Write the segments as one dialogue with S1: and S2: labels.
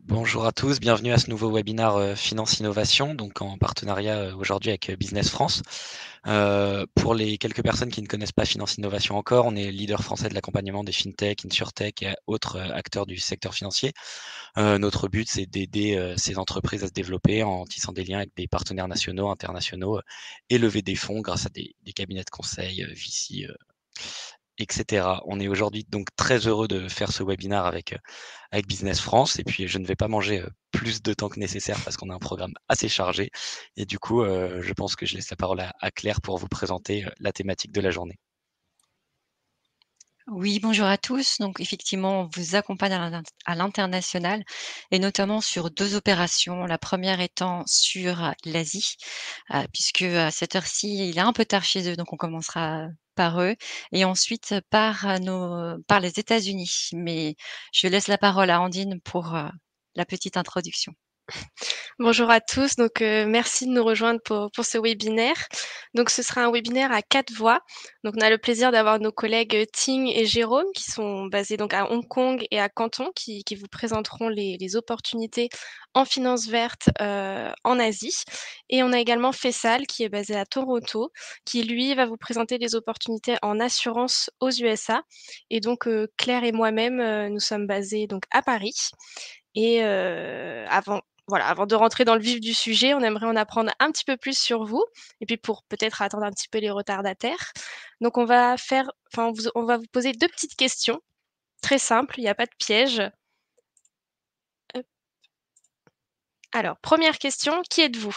S1: Bonjour à tous, bienvenue à ce nouveau webinaire Finance Innovation, donc en partenariat aujourd'hui avec Business France. Pour les quelques personnes qui ne connaissent pas Finance Innovation encore, on est leader français de l'accompagnement des fintech, insurtech et autres acteurs du secteur financier. Notre but, c'est d'aider ces entreprises à se développer en tissant des liens avec des partenaires nationaux, internationaux et lever des fonds grâce à des cabinets de conseil, VC, etc. On est aujourd'hui donc très heureux de faire ce webinaire avec Business France et puis je ne vais pas manger plus de temps que nécessaire parce qu'on a un programme assez chargé et du coup je pense que je laisse la parole à Claire pour vous présenter la thématique de la journée.
S2: Oui, bonjour à tous. Donc effectivement, on vous accompagne à l'international et notamment sur 2 opérations. La première étant sur l'Asie, puisque à cette heure-ci, il est un peu tard chez eux, donc on commencera par eux et ensuite par les États-Unis. Mais je laisse la parole à Andine pour, la petite introduction.
S3: Bonjour à tous, donc merci de nous rejoindre pour ce webinaire. Donc ce sera un webinaire à 4 voix. Donc on a le plaisir d'avoir nos collègues Ting et Jérôme qui sont basés donc à Hong Kong et à Canton qui vous présenteront les opportunités en finance verte en Asie. Et on a également Faisal qui est basé à Toronto qui lui va vous présenter les opportunités en assurance aux USA. Et donc Claire et moi-même, nous sommes basés donc à Paris. Et avant de rentrer dans le vif du sujet, on aimerait en apprendre un petit peu plus sur vous et puis pour peut-être attendre un petit peu les retardataires. Donc on va vous poser 2 petites questions très simples, il n'y a pas de piège. Hop. Alors, première question, qui êtes-vous?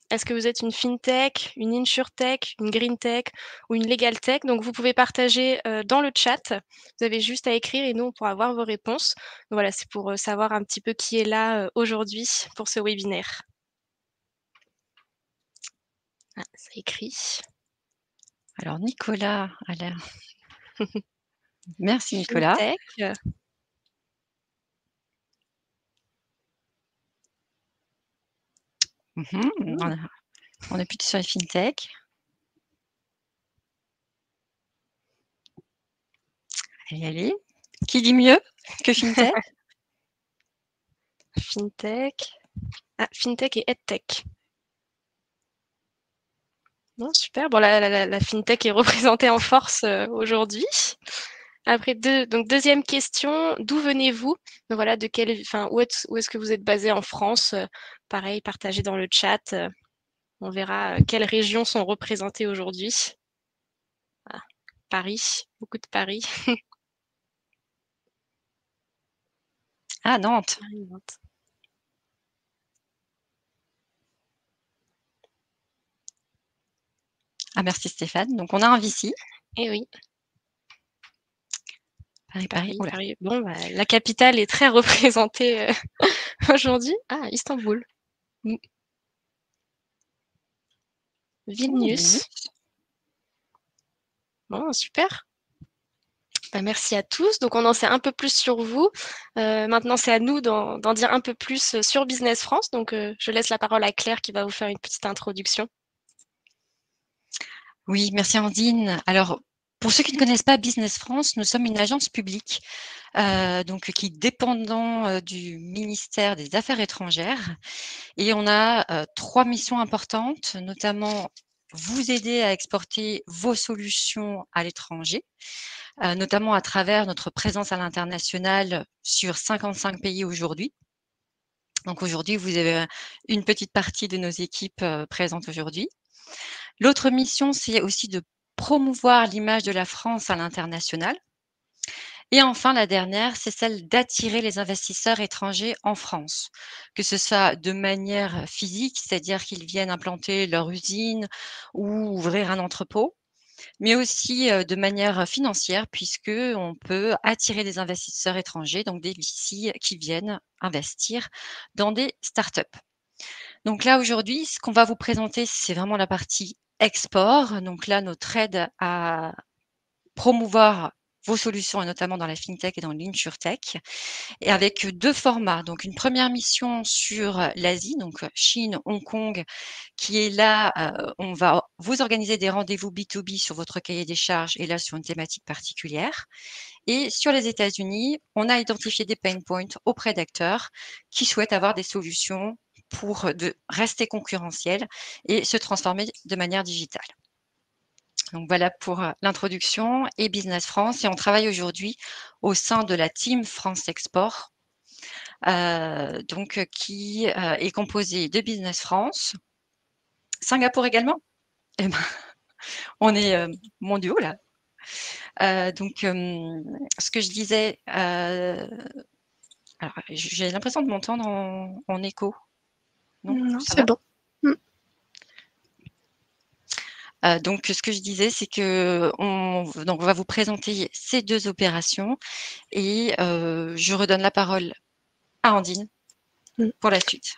S3: Est-ce que vous êtes une fintech, une insurtech, une greentech ou une legaltech? Donc vous pouvez partager, dans le chat. Vous avez juste à écrire et nous, on pourra voir vos réponses. Donc voilà, c'est pour, savoir un petit peu qui est là, aujourd'hui pour ce webinaire. Ah, ça écrit.
S2: Alors Nicolas a l'air merci Nicolas.
S3: Fintech. Mmh.
S2: On est plutôt sur les fintech. Allez. Qui dit mieux que fintech?
S3: Fintech. Ah, fintech et edtech. Non, super. Bon, la fintech est représentée en force, aujourd'hui. Après donc 2e question, d'où venez-vous? Donc voilà, de quelle enfin, où est-ce que vous êtes basés en France? Pareil, partagez dans le chat, on verra, quelles régions sont représentées aujourd'hui. Ah, Paris, beaucoup de Paris.
S2: Ah, Nantes.
S3: Paris, Nantes.
S2: Ah, merci Stéphane. Donc on a un VC.
S3: Eh oui.
S2: Paris. Ouh là.
S3: Paris. Bon, bah, la capitale est très représentée, aujourd'hui. Ah, Istanbul. Mmh. Vilnius. Bon, super. Bah, merci à tous. Donc on en sait un peu plus sur vous. Maintenant, c'est à nous d'en dire un peu plus, sur Business France. Donc je laisse la parole à Claire qui va vous faire une petite introduction.
S2: Oui, merci Andine. Alors, pour ceux qui ne connaissent pas Business France, nous sommes une agence publique, donc qui est dépendant, du ministère des Affaires étrangères et on a, 3 missions importantes, notamment vous aider à exporter vos solutions à l'étranger, notamment à travers notre présence à l'international sur 55 pays aujourd'hui. Donc aujourd'hui, vous avez une petite partie de nos équipes, présentes aujourd'hui. L'autre mission, c'est aussi de promouvoir l'image de la France à l'international. Et enfin, la dernière, c'est celle d'attirer les investisseurs étrangers en France, que ce soit de manière physique, c'est-à-dire qu'ils viennent implanter leur usine ou ouvrir un entrepôt, mais aussi de manière financière, puisqu'on peut attirer des investisseurs étrangers, donc des VC qui viennent investir dans des startups. Donc là, aujourd'hui, ce qu'on va vous présenter, c'est vraiment la partie export. Donc là, notre aide à promouvoir vos solutions, et notamment dans la fintech et dans l'insurtech, et avec 2 formats. Donc une première mission sur l'Asie, donc Chine, Hong Kong, qui est là, on va vous organiser des rendez-vous B2B sur votre cahier des charges et là sur une thématique particulière. Et sur les États-Unis, on a identifié des pain points auprès d'acteurs qui souhaitent avoir des solutions pour rester concurrentiels et se transformer de manière digitale. Donc voilà pour l'introduction et Business France. Et on travaille aujourd'hui au sein de la team France Export, qui est composée de Business France, Singapour également. Eh ben, on est mondiaux là. Ce que je disais, alors j'ai l'impression de m'entendre en écho.
S3: Non,
S2: ça
S3: c'est
S2: va
S3: bon.
S2: Donc, ce que je disais, c'est qu'on va vous présenter ces 2 opérations et je redonne la parole à Andine pour la suite.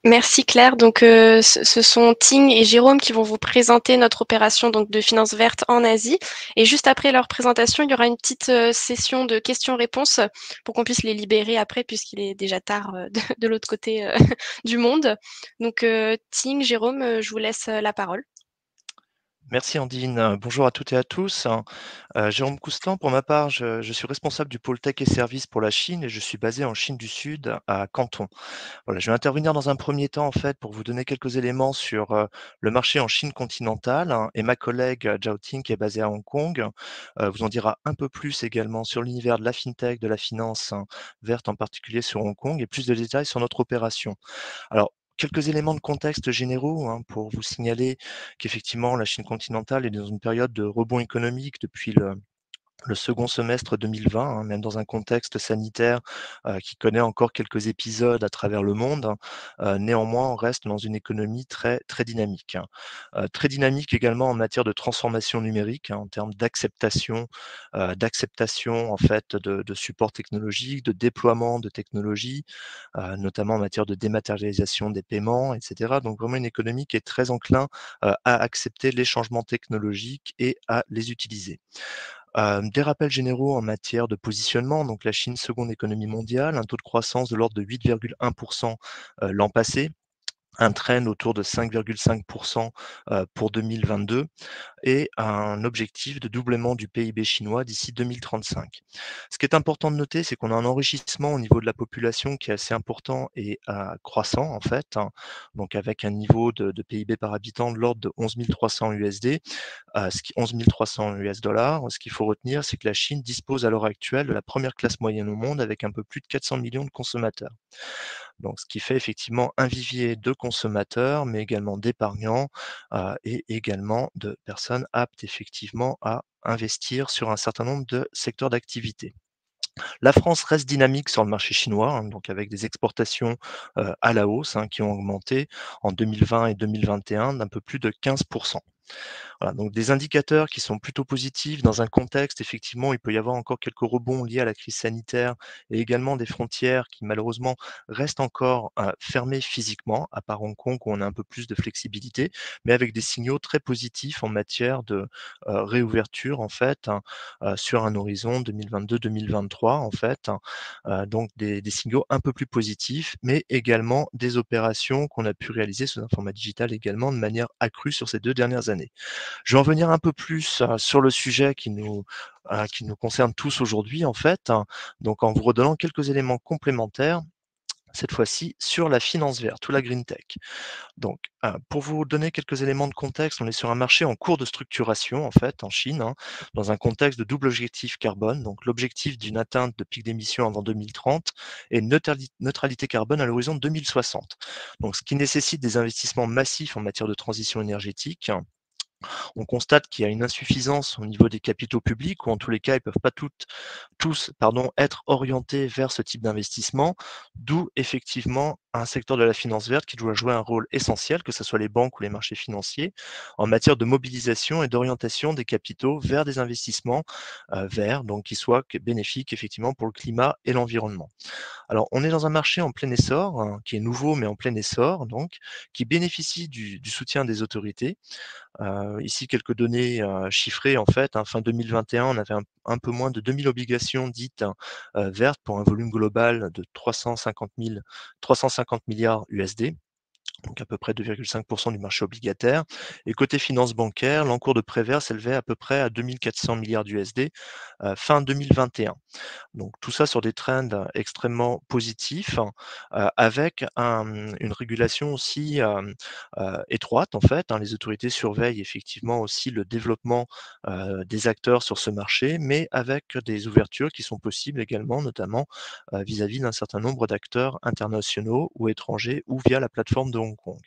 S3: Merci Claire. Donc, ce sont Ting et Jérôme qui vont vous présenter notre opération donc, de finance verte en Asie. Et juste après leur présentation, il y aura une petite session de questions-réponses pour qu'on puisse les libérer après, puisqu'il est déjà tard de l'autre côté du monde. Donc, Ting, Jérôme, je vous laisse la parole.
S4: Merci Andine. Bonjour à toutes et à tous. Jérôme Coustan, pour ma part, je suis responsable du pôle tech et services pour la Chine et je suis basé en Chine du Sud, à Canton. Voilà, je vais intervenir dans un premier temps en fait pour vous donner quelques éléments sur le marché en Chine continentale, et ma collègue Zhao Ting qui est basée à Hong Kong vous en dira un peu plus également sur l'univers de la fintech, de la finance verte en particulier sur Hong Kong et plus de détails sur notre opération. Alors, quelques éléments de contexte généraux pour vous signaler qu'effectivement la Chine continentale est dans une période de rebond économique depuis le second semestre 2020, même dans un contexte sanitaire qui connaît encore quelques épisodes à travers le monde. Néanmoins, on reste dans une économie très, très dynamique. Très dynamique également en matière de transformation numérique, en termes d'acceptation en fait de support technologique, de déploiement de technologies, notamment en matière de dématérialisation des paiements, etc. Donc vraiment une économie qui est très enclin à accepter les changements technologiques et à les utiliser. Des rappels généraux en matière de positionnement, donc la Chine, seconde économie mondiale, un taux de croissance de l'ordre de 8,1% l'an passé, un trend autour de 5,5% pour 2022 et un objectif de doublement du PIB chinois d'ici 2035. Ce qui est important de noter, c'est qu'on a un enrichissement au niveau de la population qui est assez important et croissant en fait, donc avec un niveau de PIB par habitant de l'ordre de 11 300 USD, 11 300 US dollars. Ce qu'il faut retenir, c'est que la Chine dispose à l'heure actuelle de la première classe moyenne au monde avec un peu plus de 400 millions de consommateurs. Donc, ce qui fait effectivement un vivier de consommateurs, mais également d'épargnants et également de personnes aptes effectivement à investir sur un certain nombre de secteurs d'activité. La France reste dynamique sur le marché chinois, donc avec des exportations à la hausse qui ont augmenté en 2020 et 2021 d'un peu plus de 15%. Voilà, donc des indicateurs qui sont plutôt positifs dans un contexte, effectivement, où il peut y avoir encore quelques rebonds liés à la crise sanitaire et également des frontières qui malheureusement restent encore fermées physiquement, à part Hong Kong où on a un peu plus de flexibilité, mais avec des signaux très positifs en matière de réouverture en fait, sur un horizon 2022-2023 en fait, donc des signaux un peu plus positifs, mais également des opérations qu'on a pu réaliser sous un format digital également de manière accrue sur ces 2 dernières années. Je vais en venir un peu plus sur le sujet qui nous concerne tous aujourd'hui en fait, donc en vous redonnant quelques éléments complémentaires, cette fois-ci sur la finance verte ou la green tech. Donc, pour vous donner quelques éléments de contexte, on est sur un marché en cours de structuration en fait en Chine, dans un contexte de double objectif carbone, donc l'objectif d'une atteinte de pic d'émissions avant 2030 et neutralité carbone à l'horizon 2060. Donc ce qui nécessite des investissements massifs en matière de transition énergétique. On constate qu'il y a une insuffisance au niveau des capitaux publics, ou en tous les cas, ils ne peuvent pas tous être orientés vers ce type d'investissement, d'où effectivement un secteur de la finance verte qui doit jouer un rôle essentiel, que ce soit les banques ou les marchés financiers, en matière de mobilisation et d'orientation des capitaux vers des investissements verts, donc qui soient bénéfiques effectivement pour le climat et l'environnement. Alors, on est dans un marché en plein essor, qui est nouveau mais en plein essor, donc, qui bénéficie du soutien des autorités. Ici, quelques données chiffrées. En fait, fin 2021, on avait un peu moins de 2000 obligations dites vertes pour un volume global de 350 milliards USD. donc à peu près 2,5% du marché obligataire. Et côté finance bancaire, l'encours de Prévert s'élevait à peu près à 2 400 milliards d'USD fin 2021. Donc tout ça sur des trends extrêmement positifs, avec une régulation aussi, étroite en fait, hein. Les autorités surveillent effectivement aussi le développement, des acteurs sur ce marché, mais avec des ouvertures qui sont possibles également, notamment, vis-à-vis d'un certain nombre d'acteurs internationaux ou étrangers ou via la plateforme de Hong Kong.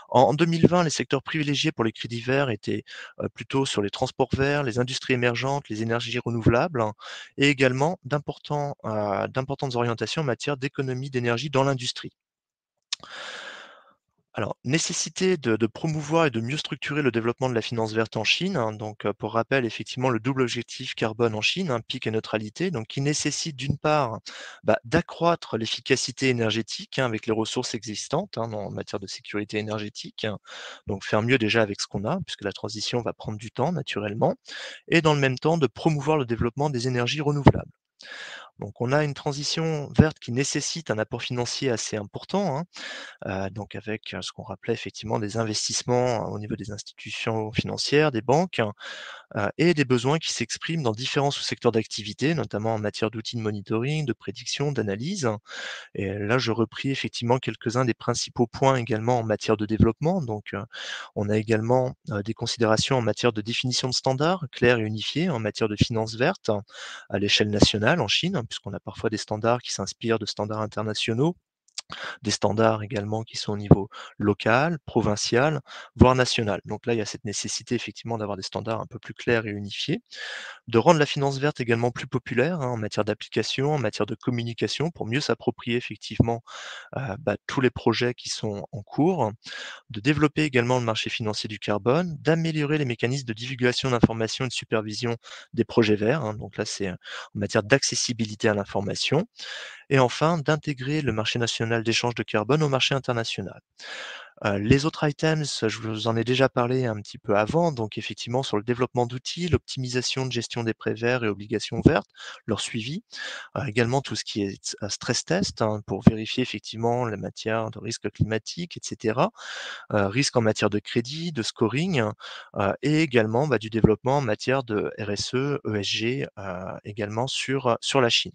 S4: En 2020, les secteurs privilégiés pour les crédits verts étaient plutôt sur les transports verts, les industries émergentes, les énergies renouvelables, hein, et également d'importantes orientations en matière d'économie d'énergie dans l'industrie. Alors, nécessité de promouvoir et de mieux structurer le développement de la finance verte en Chine, hein. Donc, pour rappel, effectivement, le double objectif carbone en Chine, hein, pic et neutralité, donc qui nécessite d'une part, d'accroître l'efficacité énergétique, hein, avec les ressources existantes, hein, en matière de sécurité énergétique, hein. Donc faire mieux déjà avec ce qu'on a, puisque la transition va prendre du temps naturellement, et dans le même temps de promouvoir le développement des énergies renouvelables. Donc on a une transition verte qui nécessite un apport financier assez important, hein, donc avec, ce qu'on rappelait effectivement des investissements, au niveau des institutions financières, des banques, et des besoins qui s'expriment dans différents sous-secteurs d'activité, notamment en matière d'outils de monitoring, de prédiction, d'analyse. Et là, je repris effectivement quelques-uns des principaux points également en matière de développement. Donc, on a également, des considérations en matière de définition de standards clairs et unifiés en matière de finance verte, hein, à l'échelle nationale en Chine, hein, puisqu'on a parfois des standards qui s'inspirent de standards internationaux, des standards également qui sont au niveau local, provincial, voire national. Donc là, il y a cette nécessité effectivement d'avoir des standards un peu plus clairs et unifiés, de rendre la finance verte également plus populaire, hein, en matière d'application, en matière de communication, pour mieux s'approprier effectivement tous les projets qui sont en cours, de développer également le marché financier du carbone, d'améliorer les mécanismes de divulgation d'informations et de supervision des projets verts, hein. Donc là, c'est en matière d'accessibilité à l'information, et enfin d'intégrer le marché national d'échange de carbone au marché international. Les autres items, je vous en ai déjà parlé un petit peu avant, donc effectivement sur le développement d'outils, l'optimisation de gestion des prêts verts et obligations vertes, leur suivi, également tout ce qui est stress test, hein, pour vérifier effectivement la matière de risque climatique et cetera, risques en matière de crédit, de scoring, et également, du développement en matière de RSE, ESG, également sur la Chine.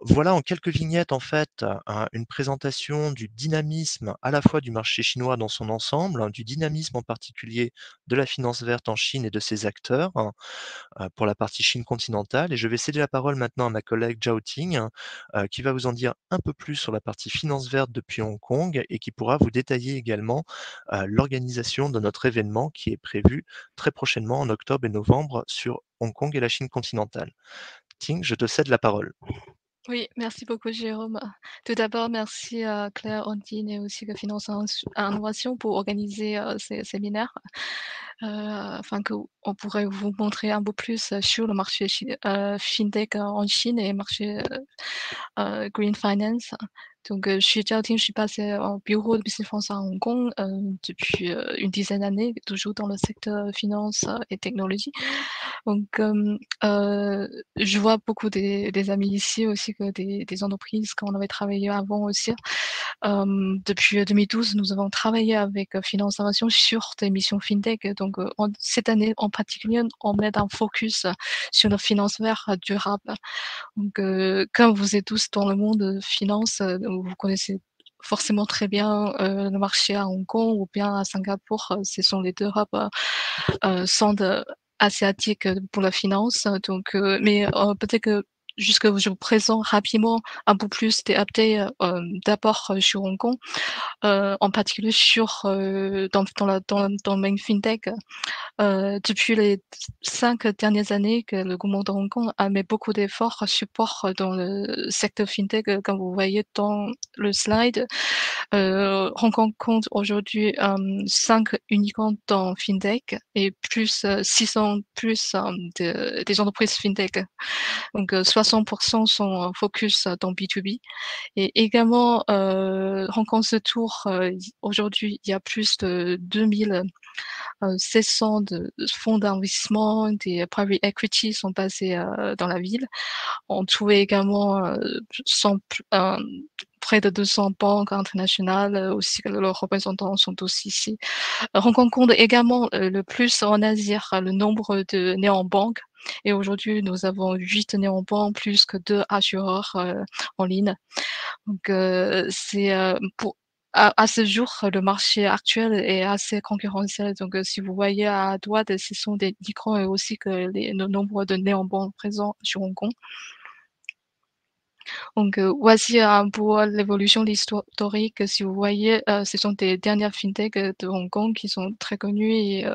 S4: Voilà en quelques vignettes en fait, une présentation du dynamisme à la fois du marché chinois dans son ensemble, hein, du dynamisme en particulier de la finance verte en Chine et de ses acteurs, hein, pour la partie Chine continentale, et je vais céder la parole maintenant à ma collègue Zhao Ting, qui va vous en dire un peu plus sur la partie finance verte depuis Hong Kong et qui pourra vous détailler également, l'organisation de notre événement qui est prévu très prochainement en octobre et novembre sur Hong Kong et la Chine continentale. Ting, je te cède la parole.
S5: Oui, merci beaucoup Jérôme. Tout d'abord, merci à Claire, Ondine et aussi que Finance Innovation pour organiser ces séminaires, afin qu'on pourrait vous montrer un peu plus sur le marché fintech en Chine et marché green finance. Donc, je suis Zhao Ting, je suis passée au bureau de Business France à Hong Kong depuis une dizaine d'années, toujours dans le secteur finance et technologie. Donc, je vois beaucoup des amis ici aussi, que des entreprises qu'on avait travaillé avant aussi. Depuis 2012, nous avons travaillé avec Finance Innovation sur des missions fintech. Donc, cette année en particulier, on met un focus sur la finance verte durable. Donc, comme vous êtes tous dans le monde de finance, vous connaissez forcément très bien le marché à Hong Kong ou bien à Singapour. Ce sont les deux hubs centres asiatiques pour la finance. Donc, mais peut-être que juste que je vous présente rapidement un peu plus des updates d'abord sur Hong Kong, en particulier sur dans le main fintech. Depuis les 5 dernières années que le gouvernement de Hong Kong a mis beaucoup d'efforts à support dans le secteur fintech, comme vous voyez dans le slide. Hong Kong compte aujourd'hui 5 unicorns dans fintech et plus 600 plus des entreprises fintech. Donc 60% sont focus dans B2B. Et également, Hong Kong se tour, aujourd'hui, il y a plus de 2000 700 de fonds d'investissement, des private equity sont basés dans la ville. On trouvait également près de 200 banques internationales, aussi que leurs représentants sont aussi ici. Hong Kong compte également le plus en Asie, le nombre de néobanques. Et aujourd'hui, nous avons 8 néobanques plus que 2 assureurs en ligne. Donc, c'est à ce jour, le marché actuel est assez concurrentiel. Donc, si vous voyez à droite, ce sont des écrans et aussi que le nombre de néobanques présents sur Hong Kong. Donc, voici un peu l'évolution historique. Si vous voyez, ce sont des dernières fintech de Hong Kong qui sont très connues et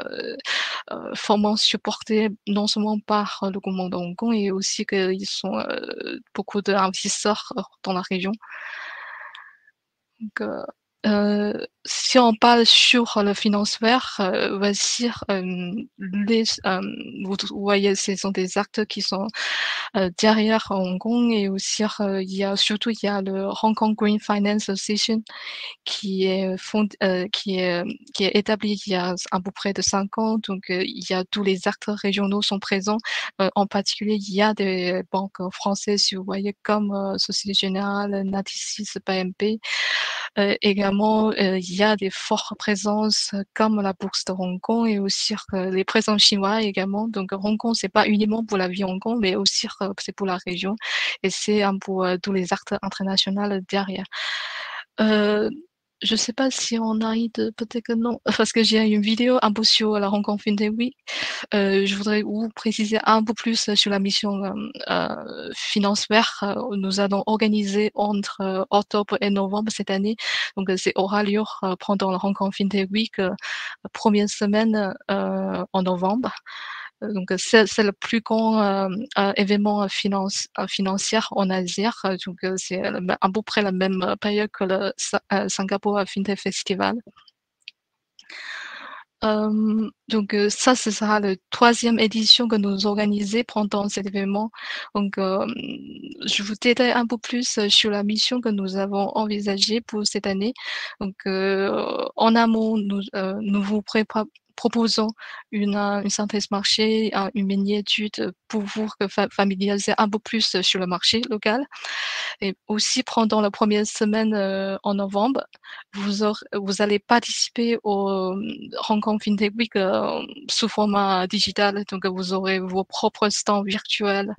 S5: fortement supportées non seulement par le gouvernement de Hong Kong et aussi qu'ils sont beaucoup d'investisseurs dans la région. Donc, si on parle sur le financement, voici vous voyez, ce sont des actes qui sont derrière Hong Kong et aussi il y a le Hong Kong Green Finance Association qui est qui est établi il y a à peu près de 5 ans. Donc, il y a tous les acteurs régionaux sont présents. En particulier, il y a des banques françaises, si vous voyez, comme Société Générale, Natixis, BNP. Également, il y a des fortes présences comme la Bourse de Hong Kong et aussi les présences chinois également. Donc, Hong Kong, c'est pas uniquement pour la vie Hong Kong, mais aussi c'est pour la région et c'est pour tous les acteurs internationaux derrière. Je sais pas si on arrive peut-être que non, parce que j'ai une vidéo un peu sur la Hong Kong Fintech Week. Je voudrais vous préciser un peu plus sur la mission financière. Nous allons organiser entre octobre et novembre cette année. Donc, c'est aura lieu pendant la Hong Kong Fintech Week, première semaine en novembre. Donc, c'est le plus grand événement financier en Asie. Donc, c'est à peu près la même période que le Singapour Fintech Festival. Donc, ça, ce sera la 3e édition que nous organisons pendant cet événement. Donc, je vous détaille un peu plus sur la mission que nous avons envisagée pour cette année. Donc, en amont, nous vous proposons une synthèse marché, une mini-étude pour vous familiariser un peu plus sur le marché local. Et aussi, pendant la première semaine en novembre, vous allez participer au Hong Kong Fintech Week sous format digital. Donc, vous aurez vos propres stands virtuels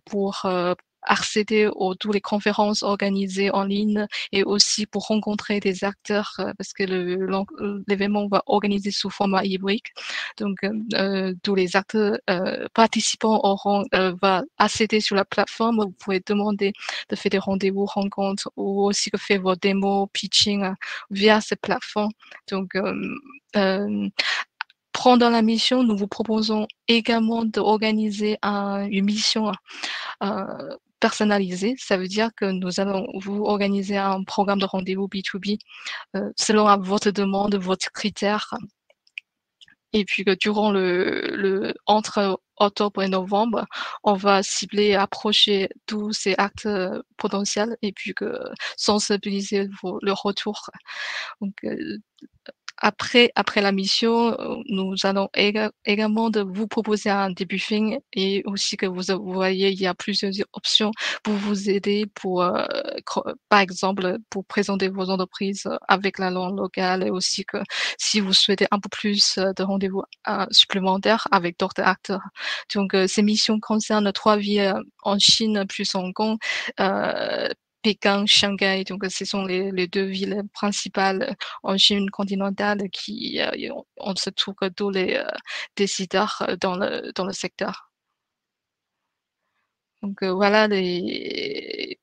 S5: pour accéder aux toutes les conférences organisées en ligne et aussi pour rencontrer des acteurs parce que l'événement va organiser sous format hybride. Donc, tous les acteurs participants va accéder sur la plateforme. Vous pouvez demander de faire des rendez-vous, rencontres ou aussi de faire vos démos, pitching via cette plateforme. Donc, pendant la mission, nous vous proposons également d'organiser une mission personnalisée. Ça veut dire que nous allons vous organiser un programme de rendez-vous B2B selon votre demande, votre critère. Et puis que durant entre octobre et novembre, on va cibler et approcher tous ces actes potentiels et puis que sensibiliser le retour. Donc, après la mission, nous allons également de vous proposer un débriefing et aussi que vous voyez, il y a plusieurs options pour vous aider pour, par exemple, pour présenter vos entreprises avec la langue locale et aussi que si vous souhaitez un peu plus de rendez-vous supplémentaires avec d'autres acteurs. Donc, ces missions concernent 3 villes en Chine plus Hong Kong, Pékin, Shanghai. Donc, ce sont les 2 villes principales en Chine continentale qui on se trouve tous les décideurs dans le secteur. Donc, voilà les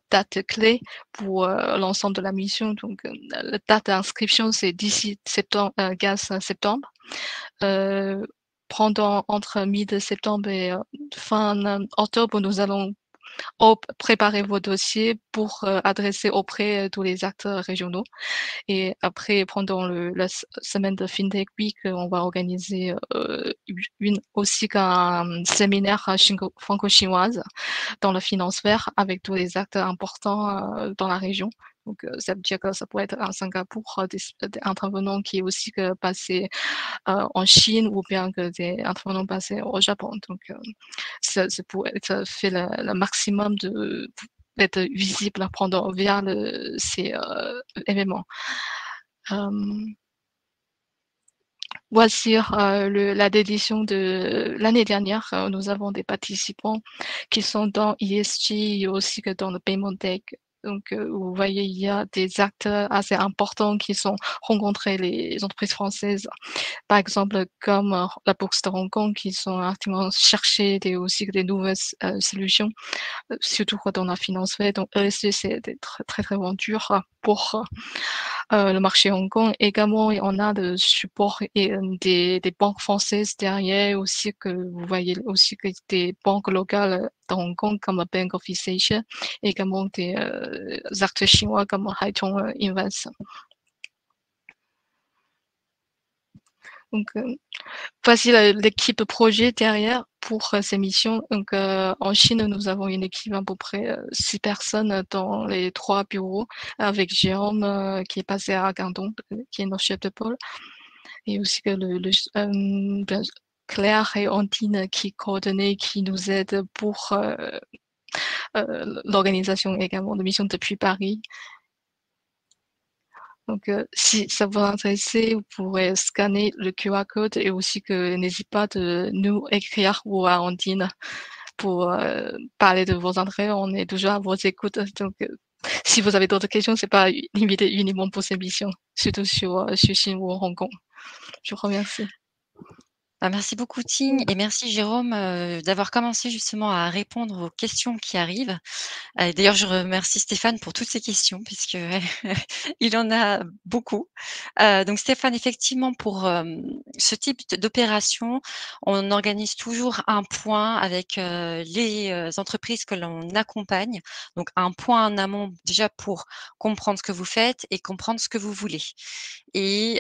S5: dates clés pour l'ensemble de la mission. Donc, la date d'inscription, c'est d'ici 15 septembre. Pendant entre mi-septembre et fin octobre, nous allons préparer vos dossiers pour adresser auprès de tous les acteurs régionaux. Et après, pendant la semaine de Fintech Week, on va organiser aussi un séminaire franco-chinoise dans le finance vert avec tous les acteurs importants dans la région. Donc, ça veut dire que ça pourrait être à Singapour des intervenants qui est aussi passés en Chine ou bien que des intervenants passés au Japon. Donc, ça fait le maximum être visible pendant via ces événements. Voici la décision de l'année dernière. Nous avons des participants qui sont dans ESG et aussi que dans le Payment Tech. Donc, vous voyez, il y a des acteurs assez importants qui sont rencontrés les entreprises françaises. Par exemple, comme la Bourse de Hong Kong, qui sont activement chercher aussi des nouvelles solutions, surtout dans la finance verte. Donc, ESG, c'est très, très, très dur pour le marché Hong Kong. Également, on a le support et des banques françaises derrière aussi, que vous voyez aussi que des banques locales dans Hong Kong comme la Bank of East Asia, également des acteurs chinois comme Haitong Invest. Donc, voici l'équipe projet derrière pour ces missions. Donc, en Chine, nous avons une équipe à peu près 6 personnes dans les 3 bureaux, avec Jérôme qui est basé à Guangdong, qui est notre chef de pôle, et aussi que Claire et Antine qui coordonnent, qui nous aident pour l'organisation également de missions depuis Paris. Donc, si ça vous intéresse, vous pourrez scanner le QR code et aussi que n'hésitez pas de nous écrire ou à Ondine pour parler de vos intérêts. On est toujours à vos écoutes. Donc, si vous avez d'autres questions, c'est pas limité uniquement pour ces missions, surtout sur Chine ou Hong Kong. Je vous remercie.
S2: Merci beaucoup Ting et merci Jérôme d'avoir commencé justement à répondre aux questions qui arrivent. D'ailleurs, je remercie Stéphane pour toutes ces questions puisque il en a beaucoup. Donc Stéphane, effectivement, pour ce type d'opération, on organise toujours un point avec les entreprises que l'on accompagne. Donc un point en amont déjà pour comprendre ce que vous faites et comprendre ce que vous voulez. Et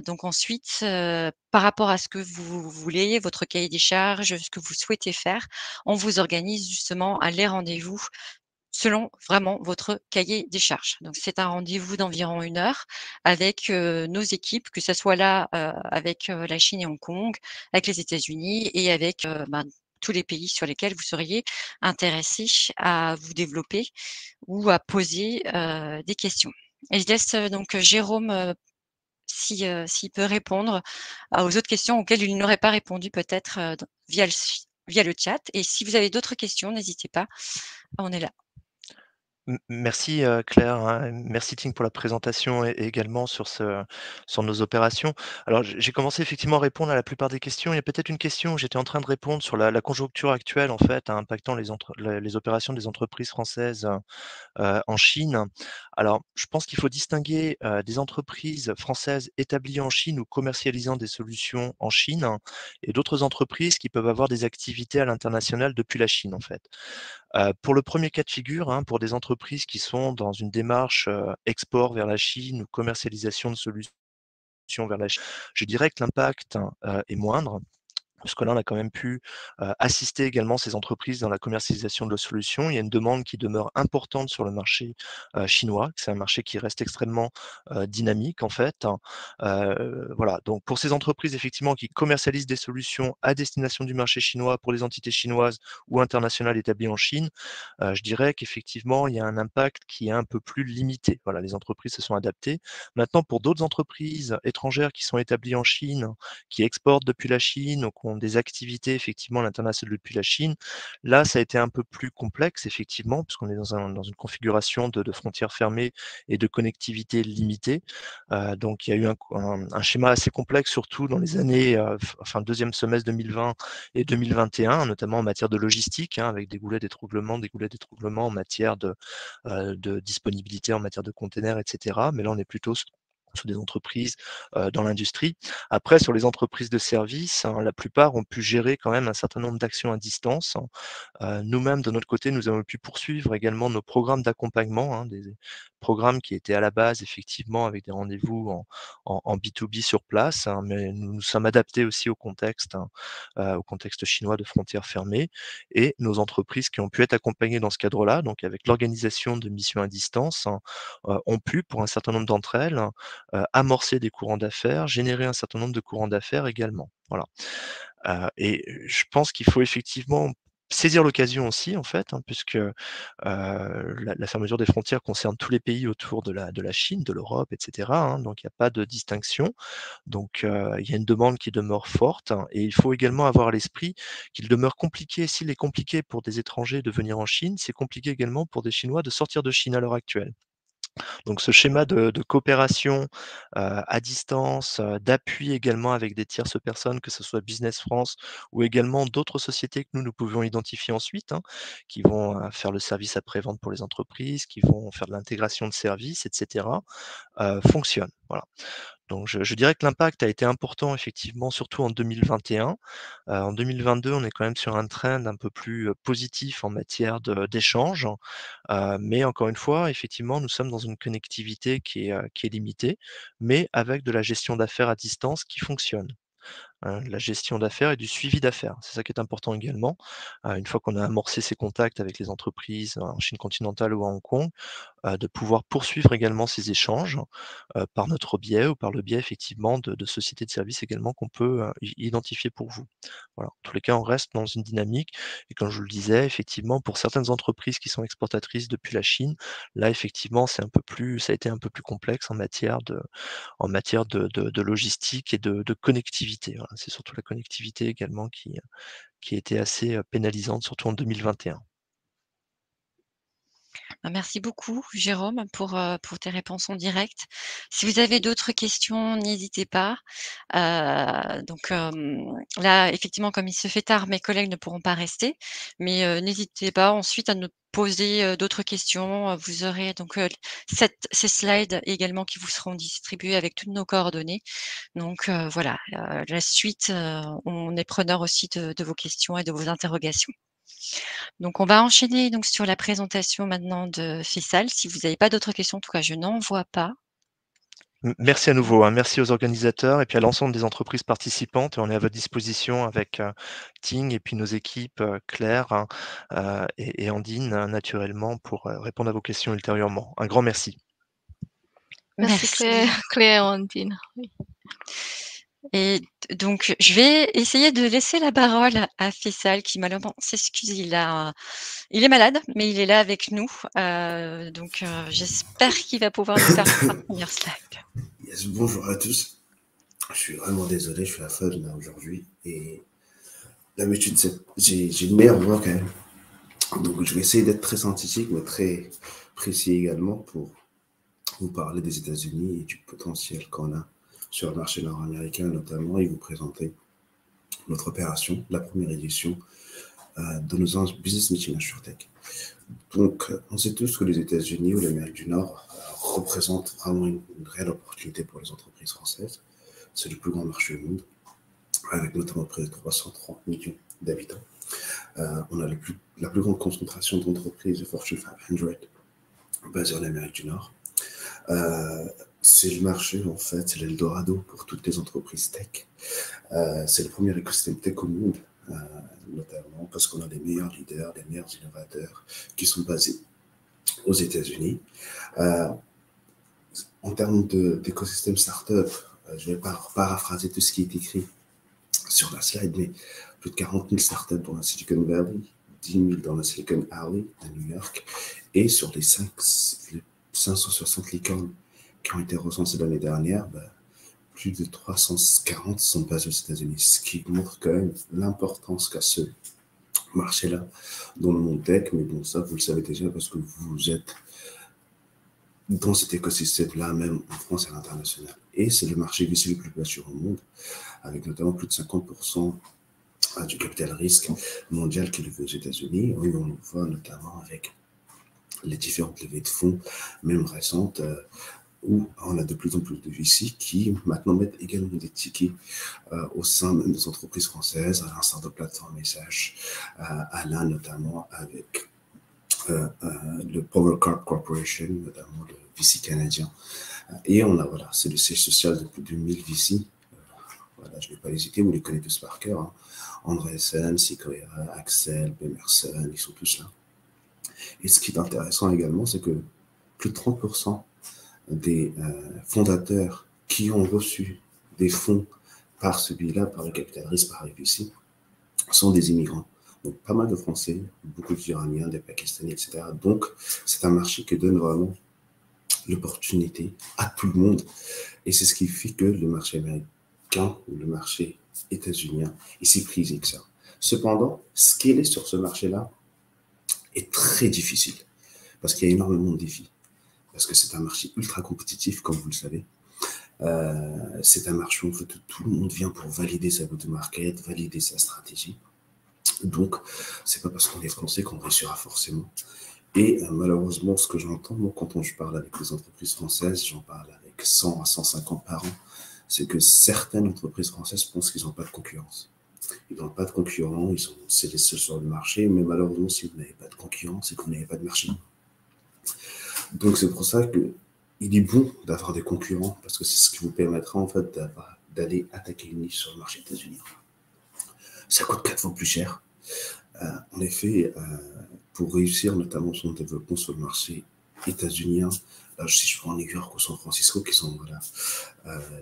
S2: donc ensuite, par rapport à ce que vous voulez, votre cahier des charges, ce que vous souhaitez faire, on vous organise justement les rendez-vous selon vraiment votre cahier des charges. Donc c'est un rendez-vous d'environ 1 heure avec nos équipes, que ça soit là, avec la Chine et Hong Kong, avec les États-Unis et avec tous les pays sur lesquels vous seriez intéressés à vous développer ou à poser des questions. Et je laisse donc Jérôme s'il peut répondre aux autres questions auxquelles il n'aurait pas répondu peut-être via le chat. Et si vous avez d'autres questions, n'hésitez pas, on est là.
S4: Merci Claire, hein, merci Ting pour la présentation et également sur nos opérations. Alors j'ai commencé effectivement à répondre à la plupart des questions. Il y a peut-être une question où j'étais en train de répondre sur la conjoncture actuelle en fait, impactant les opérations des entreprises françaises en Chine. Alors, je pense qu'il faut distinguer des entreprises françaises établies en Chine ou commercialisant des solutions en Chine et d'autres entreprises qui peuvent avoir des activités à l'international depuis la Chine, en fait. Pour le premier cas de figure, hein, pour des entreprises qui sont dans une démarche export vers la Chine ou commercialisation de solutions vers la Chine, je dirais que l'impact est moindre. Parce que là, on a quand même pu assister également ces entreprises dans la commercialisation de leurs solutions. Il y a une demande qui demeure importante sur le marché chinois. C'est un marché qui reste extrêmement dynamique en fait. Voilà. Donc pour ces entreprises effectivement qui commercialisent des solutions à destination du marché chinois pour les entités chinoises ou internationales établies en Chine, je dirais qu'effectivement il y a un impact qui est un peu plus limité. Voilà, les entreprises se sont adaptées. Maintenant, pour d'autres entreprises étrangères qui sont établies en Chine, qui exportent depuis la Chine ou qui ont des activités effectivement à l'international depuis la Chine. Là, ça a été un peu plus complexe effectivement, puisqu'on est dans une configuration de frontières fermées et de connectivité limitée. Donc il y a eu un schéma assez complexe, surtout dans les années, enfin deuxième semestre 2020 et 2021, notamment en matière de logistique, hein, avec des goulets d'étranglement en matière de disponibilité, en matière de containers, etc. Mais là, on est plutôt sur des entreprises dans l'industrie. Après, sur les entreprises de services, hein, la plupart ont pu gérer quand même un certain nombre d'actions à distance. Nous-mêmes, de notre côté, nous avons pu poursuivre également nos programmes d'accompagnement, hein, des programmes qui étaient à la base effectivement avec des rendez-vous en B2B sur place, hein, mais nous nous sommes adaptés aussi au contexte chinois de frontières fermées et nos entreprises qui ont pu être accompagnées dans ce cadre-là, donc avec l'organisation de missions à distance, hein, ont pu, pour un certain nombre d'entre elles, amorcer des courants d'affaires, générer un certain nombre de courants d'affaires également. Voilà. Et je pense qu'il faut effectivement saisir l'occasion aussi, en fait, puisque la fermeture des frontières concerne tous les pays autour de la Chine, de l'Europe, etc. Donc il n'y a pas de distinction. Donc il y a une demande qui demeure forte, et il faut également avoir à l'esprit qu'il demeure compliqué. S'il est compliqué pour des étrangers de venir en Chine, c'est compliqué également pour des Chinois de sortir de Chine à l'heure actuelle. Donc ce schéma de coopération, à distance, d'appui également avec des tierces personnes, que ce soit Business France ou également d'autres sociétés que nous pouvions identifier ensuite, qui vont, faire le service après-vente pour les entreprises, qui vont faire de l'intégration de services, et cetera, fonctionne. Voilà. Donc je dirais que l'impact a été important effectivement, surtout en 2021. En 2022, on est quand même sur un trend un peu plus, positif en matière d'échanges. Mais encore une fois, effectivement, nous sommes dans une connectivité qui est limitée, mais avec de la gestion d'affaires à distance qui fonctionne. De la gestion d'affaires et du suivi d'affaires. C'est ça qui est important également. Une fois qu'on a amorcé ces contacts avec les entreprises en Chine continentale ou à Hong Kong, de pouvoir poursuivre également ces échanges, par notre biais ou par le biais effectivement de sociétés de services également qu'on peut, identifier pour vous. Voilà. En tous les cas, on reste dans une dynamique, et comme je vous le disais, effectivement, pour certaines entreprises qui sont exportatrices depuis la Chine, là effectivement, ça a été un peu plus complexe en matière de logistique et de connectivité. Voilà, c'est surtout la connectivité également qui a été assez, pénalisante, surtout en 2021.
S2: Merci beaucoup Jérôme pour tes réponses en direct. Si vous avez d'autres questions, n'hésitez pas. Là, effectivement, comme il se fait tard, mes collègues ne pourront pas rester, mais n'hésitez pas ensuite à nous poser, d'autres questions. Vous aurez donc, ces slides également qui vous seront distribués avec toutes nos coordonnées. Donc voilà, la suite, on est preneur aussi de vos questions et de vos interrogations. Donc on va enchaîner donc sur la présentation maintenant de Faisal. Si vous n'avez pas d'autres questions, en tout cas je n'en vois pas.
S4: Merci à nouveau, merci aux organisateurs et puis à l'ensemble des entreprises participantes. On est à votre disposition avec, Ting et puis nos équipes, Claire, et Andine, naturellement, pour, répondre à vos questions ultérieurement. Un grand merci.
S5: Merci Claire, Claire et Andine. Oui.
S2: Et donc je vais essayer de laisser la parole à Faisal qui malheureusement s'excuse, il est malade, mais il est là avec nous. J'espère qu'il va pouvoir nous faire sa première slide.
S6: Yes, bonjour à tous. Je suis vraiment désolé, je suis à fun là aujourd'hui. Et d'habitude, j'ai une meilleure voix quand même. Donc je vais essayer d'être très scientifique, mais très précis également pour vous parler des États-Unis et du potentiel qu'on a sur le marché nord-américain notamment, et vous présenter notre opération, la première édition de nos Business Meeting InsurTech. Donc, on sait tous que les États-Unis ou l'Amérique du Nord représentent vraiment une réelle opportunité pour les entreprises françaises. C'est le plus grand marché au monde, avec notamment près de 330 millions d'habitants. On a la plus grande concentration d'entreprises de Fortune 500 basées en Amérique du Nord. C'est le marché, en fait, c'est l'Eldorado pour toutes les entreprises tech. C'est le premier écosystème tech au monde, notamment parce qu'on a les meilleurs leaders, les meilleurs innovateurs qui sont basés aux États-Unis. En termes d'écosystème startup, je vais paraphraser tout ce qui est écrit sur la slide, mais plus de 40 000 startups dans la Silicon Valley, 10 000 dans la Silicon Alley à New York, et sur les 560 licornes qui ont été recensées l'année dernière, plus de 340 sont basés aux États-Unis, ce qui montre quand même l'importance qu'a ce marché-là dans le monde tech. Mais bon, ça, vous le savez déjà parce que vous êtes dans cet écosystème-là, même en France et à l'international. Et c'est le marché VC le plus mature au monde, avec notamment plus de 50% du capital risque mondial qui est levé aux États-Unis. Oui, on le voit notamment avec les différentes levées de fonds, même récentes, où on a de plus en plus de VC qui maintenant mettent également des tickets au sein des entreprises françaises, à l'instar de plateformes messages, Alain notamment avec le Power Corporation, notamment le VC canadien. Et on a, voilà, c'est le siège social de plus de 1000 VC. Voilà, je ne vais pas les citer, vous les connaissez tous par cœur. Andreessen, Sequoia, Axel, Bemerson, ils sont tous là. Et ce qui est intéressant également, c'est que plus de 30% des fondateurs qui ont reçu des fonds par ce biais-là, par le capital risque, par IPC, sont des immigrants. Donc, pas mal de Français, beaucoup d'Iraniens, des Pakistanais, etc. Donc, c'est un marché qui donne vraiment l'opportunité à tout le monde. Et c'est ce qui fait que le marché américain ou le marché états-unien est si prisé que ça. Cependant, scaler sur ce marché-là est très difficile parce qu'il y a énormément de défis. Parce que c'est un marché ultra compétitif, comme vous le savez. C'est un marché où en fait, tout le monde vient pour valider sa go-to-market, valider sa stratégie. Donc, c'est pas parce qu'on est français qu'on réussira forcément. Et malheureusement, ce que j'entends, moi, quand je parle avec les entreprises françaises, j'en parle avec 100 à 150 par an, c'est que certaines entreprises françaises pensent qu'ils n'ont pas de concurrence. Ils n'ont pas de concurrents, c'est les seuls sur le marché, mais malheureusement, si vous n'avez pas de concurrents, c'est que vous n'avez pas de marché. Donc, c'est pour ça qu'il est bon d'avoir des concurrents, parce que c'est ce qui vous permettra, en fait, d'aller attaquer une niche sur le marché états-unien. Ça coûte 4 fois plus cher. En effet, pour réussir notamment son développement sur le marché états-unien, si je prends New York ou San Francisco, qui sont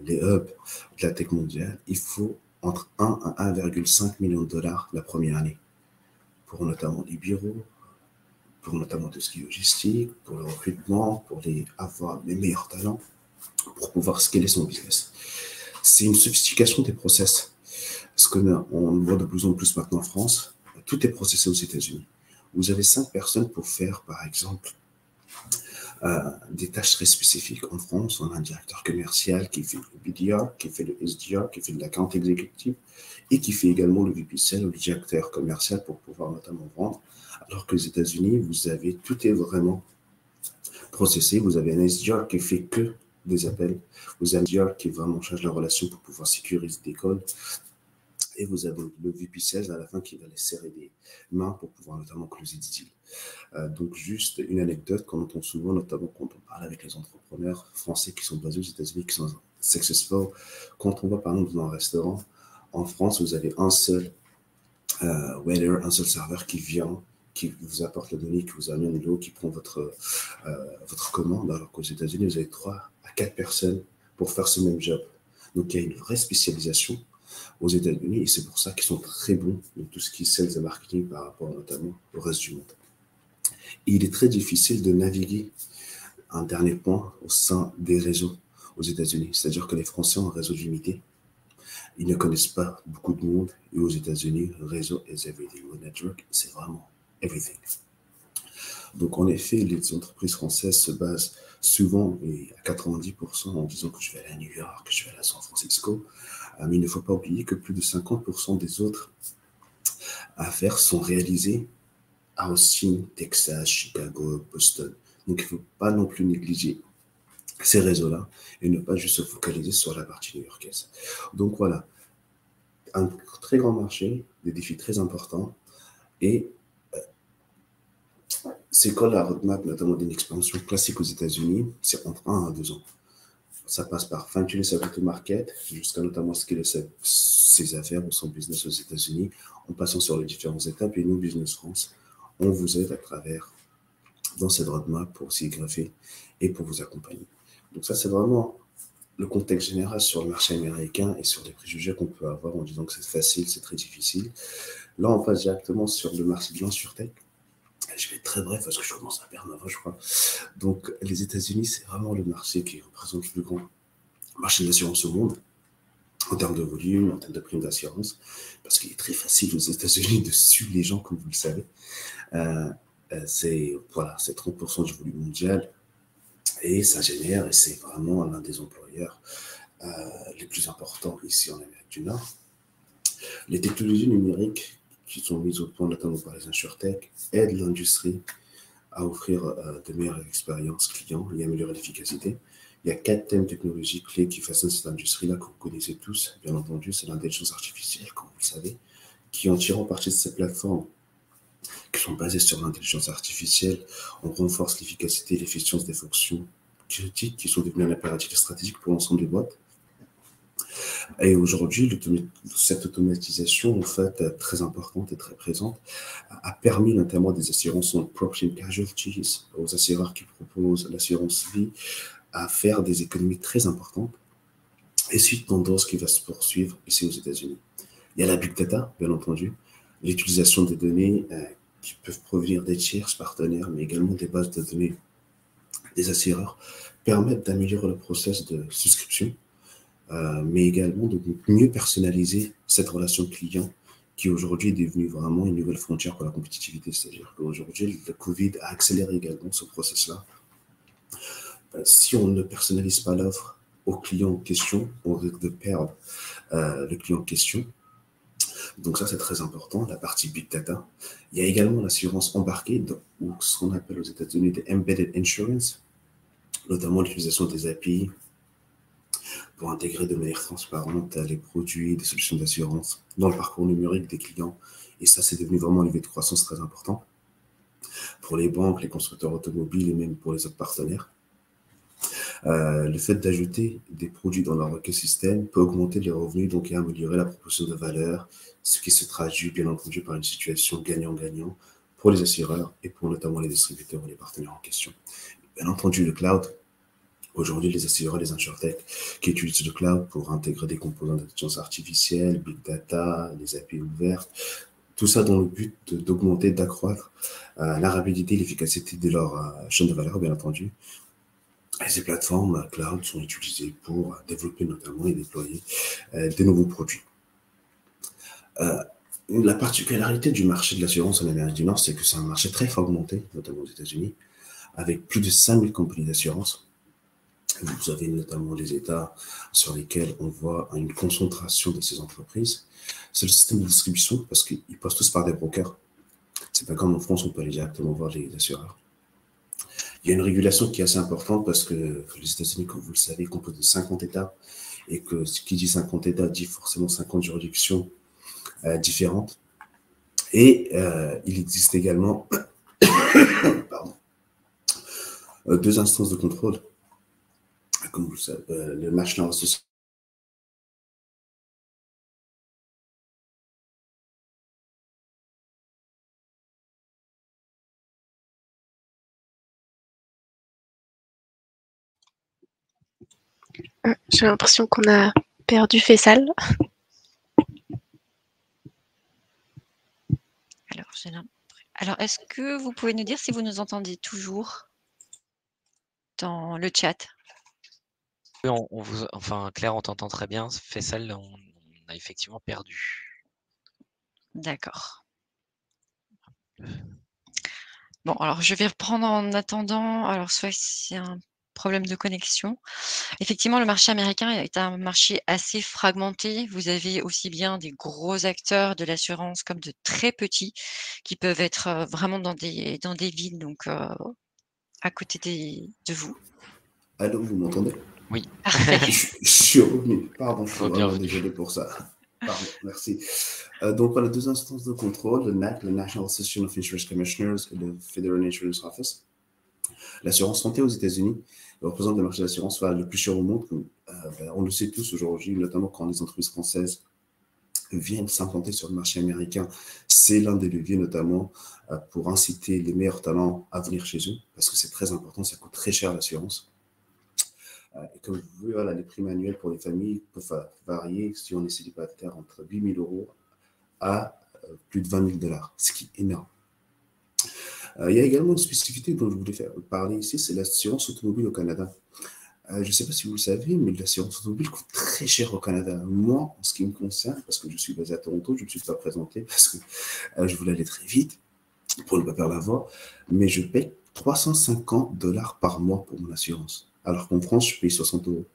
S6: les hubs de la tech mondiale, il faut entre 1 à 1,5 million de dollars la première année, pour notamment les bureaux, pour notamment tout ce qui est logistique, pour le recrutement, pour avoir les meilleurs talents, pour pouvoir scaler son business. C'est une sophistication des process. Ce qu'on voit de plus en plus maintenant en France, tout est processé aux États-Unis. Vous avez 5 personnes pour faire, par exemple, des tâches très spécifiques. En France, on a un directeur commercial qui fait le BDR, qui fait le SDR, qui fait de l'account exécutif et qui fait également le VP Sales ou le directeur commercial pour pouvoir notamment vendre. Alors que aux États-Unis, tout est vraiment processé. Vous avez un SDR qui fait que des appels. Vous avez un SDR qui vraiment charge la relation pour pouvoir sécuriser des calls. Et vous avez le VP Sales à la fin qui va les serrer des mains pour pouvoir notamment closer des deals. Donc, juste une anecdote qu'on entend souvent, notamment quand on parle avec les entrepreneurs français qui sont basés aux États-Unis, qui sont successful. Quand on va par exemple dans un restaurant, en France, vous avez un seul waiter, un seul serveur qui vient, qui vous apporte la donnée, qui vous amène l'eau, qui prend votre commande, alors qu'aux États-Unis, vous avez 3 à 4 personnes pour faire ce même job. Donc, il y a une vraie spécialisation aux États-Unis et c'est pour ça qu'ils sont très bons dans tout ce qui est sales et marketing par rapport notamment au reste du monde. Et il est très difficile de naviguer un dernier point au sein des réseaux aux États-Unis, c'est-à-dire que les Français ont un réseau limité. Ils ne connaissent pas beaucoup de monde et aux États-Unis, le réseau is everything. Le network, c'est vraiment everything. Donc, en effet, les entreprises françaises se basent souvent et à 90% en disant que je vais aller à New York, que je vais aller à San Francisco. Mais il ne faut pas oublier que plus de 50% des autres affaires sont réalisées à Austin, Texas, Chicago, Boston. Donc, il ne faut pas non plus négliger ces réseaux-là et ne pas juste se focaliser sur la partie new-yorkaise. Donc, voilà, un très grand marché, des défis très importants et c'est quoi la roadmap, notamment d'une expansion classique aux États-Unis? C'est entre 1 à 2 ans. Ça passe par fine-tuner sa go-to-market jusqu'à notamment scaler ses affaires ou son business aux États-Unis en passant sur les différentes étapes. Et nous, Business France, on vous aide à travers dans cette roadmap pour s'y greffer et pour vous accompagner. Donc ça, c'est vraiment le contexte général sur le marché américain et sur les préjugés qu'on peut avoir en disant que c'est facile, c'est très difficile. Là, on passe directement sur le marché de l'insurtech. Je vais être très bref parce que je commence à perdre ma voix, je crois. Donc, les États-Unis, c'est vraiment le marché qui représente le plus grand marché de l'assurance au monde, en termes de volume, en termes de primes d'assurance, parce qu'il est très facile aux États-Unis de suivre les gens, comme vous le savez. C'est 30% du volume mondial et ça génère, et c'est vraiment l'un des employeurs les plus importants ici en Amérique du Nord. Les technologies numériques qui sont mises au point notamment par les insurtech aident l'industrie à offrir de meilleures expériences clients et améliorer l'efficacité. Il y a 4 thèmes technologiques clés qui façonnent cette industrie-là que vous connaissez tous, bien entendu, c'est l'intelligence artificielle, comme vous le savez, qui en tirant parti de ces plateformes qui sont basées sur l'intelligence artificielle, on renforce l'efficacité et l'efficience des fonctions critiques qui sont devenues un impératif stratégique pour l'ensemble des boîtes. Et aujourd'hui, cette automatisation, en fait, très importante et très présente, a permis notamment des assurances en property and casualties, aux assureurs qui proposent l'assurance vie, à faire des économies très importantes. Et c'est une tendance qui va se poursuivre ici aux États-Unis. Il y a la big data, bien entendu. l'utilisation des données qui peuvent provenir des tierces partenaires, mais également des bases de données des assureurs, permettent d'améliorer le process de souscription, mais également de mieux personnaliser cette relation client qui aujourd'hui est devenue vraiment une nouvelle frontière pour la compétitivité. C'est-à-dire qu'aujourd'hui, le Covid a accéléré également ce process-là. Si on ne personnalise pas l'offre au client en question, on risque de perdre le client en question. Donc ça, c'est très important, la partie Big Data. Il y a également l'assurance embarquée, ou ce qu'on appelle aux États-Unis des Embedded Insurance, notamment l'utilisation des API pour intégrer de manière transparente les produits, des solutions d'assurance dans le parcours numérique des clients. Et ça, c'est devenu vraiment un levier de croissance très important pour les banques, les constructeurs automobiles et même pour les autres partenaires. Le fait d'ajouter des produits dans leur écosystème peut augmenter les revenus, donc et améliorer la proposition de valeur, ce qui se traduit bien entendu par une situation gagnant-gagnant pour les assureurs et pour notamment les distributeurs ou les partenaires en question. Bien entendu, le cloud. Aujourd'hui, les assureurs, les insurtech qui utilisent le cloud pour intégrer des composants d'intelligence artificielle, big data, les API ouvertes, tout ça dans le but d'augmenter, d'accroître la rapidité et l'efficacité de leur chaîne de valeur, bien entendu. Et ces plateformes cloud sont utilisées pour développer notamment et déployer des nouveaux produits. La particularité du marché de l'assurance en Amérique du Nord, c'est que c'est un marché très fragmenté, notamment aux États-Unis, avec plus de 5000 compagnies d'assurance. Vous avez notamment les États sur lesquels on voit une concentration de ces entreprises. C'est le système de distribution parce qu'ils passent tous par des brokers. C'est pas comme en France, on peut aller directement voir les assureurs. Il y a une régulation qui est assez importante parce que les États-Unis, comme vous le savez, composent de 50 États et que ce qui dit 50 États dit forcément 50 juridictions différentes. Et il existe également deux instances de contrôle. Comme vous le savez, le National Association.
S3: J'ai l'impression qu'on a perdu Faisal.
S2: Alors, est-ce que vous pouvez nous dire si vous nous entendez toujours dans le chat?
S1: Oui, Claire, on t'entend très bien. Faisal, on a effectivement perdu.
S2: D'accord. Bon, alors je vais reprendre en attendant. Alors, soit c'est un problème de connexion. Effectivement, le marché américain est un marché assez fragmenté. Vous avez aussi bien des gros acteurs de l'assurance comme de très petits qui peuvent être vraiment dans des villes, donc à côté de vous.
S6: Allô, vous m'entendez?
S1: Oui.
S2: Parfait.
S6: Je suis revenu. Pardon, je suis vraiment désolé pour ça. Pardon, merci. Donc, voilà, deux instances de contrôle, le NAC, le National Association of Insurance Commissioners, et le Federal Insurance Office. L'assurance santé aux États-Unis représente le marché d'assurance le plus cher au monde. On le sait tous aujourd'hui, notamment quand les entreprises françaises viennent s'implanter sur le marché américain. C'est l'un des leviers, notamment, pour inciter les meilleurs talents à venir chez eux, parce que c'est très important, ça coûte très cher l'assurance. Et comme vous voyez, voilà, les primes annuelles pour les familles peuvent varier, si on est célibataire, entre 8 000 € à plus de 20 000 $, ce qui est énorme. Il y a également une spécificité dont je voulais parler ici, c'est l'assurance automobile au Canada. Je ne sais pas si vous le savez, mais l'assurance automobile coûte très cher au Canada. Moi, en ce qui me concerne, parce que je suis basé à Toronto, je ne me suis pas présenté parce que je voulais aller très vite pour ne pas perdre la voix, mais je paye 350 $ par mois pour mon assurance. Alors qu'en France, je paye 60 €.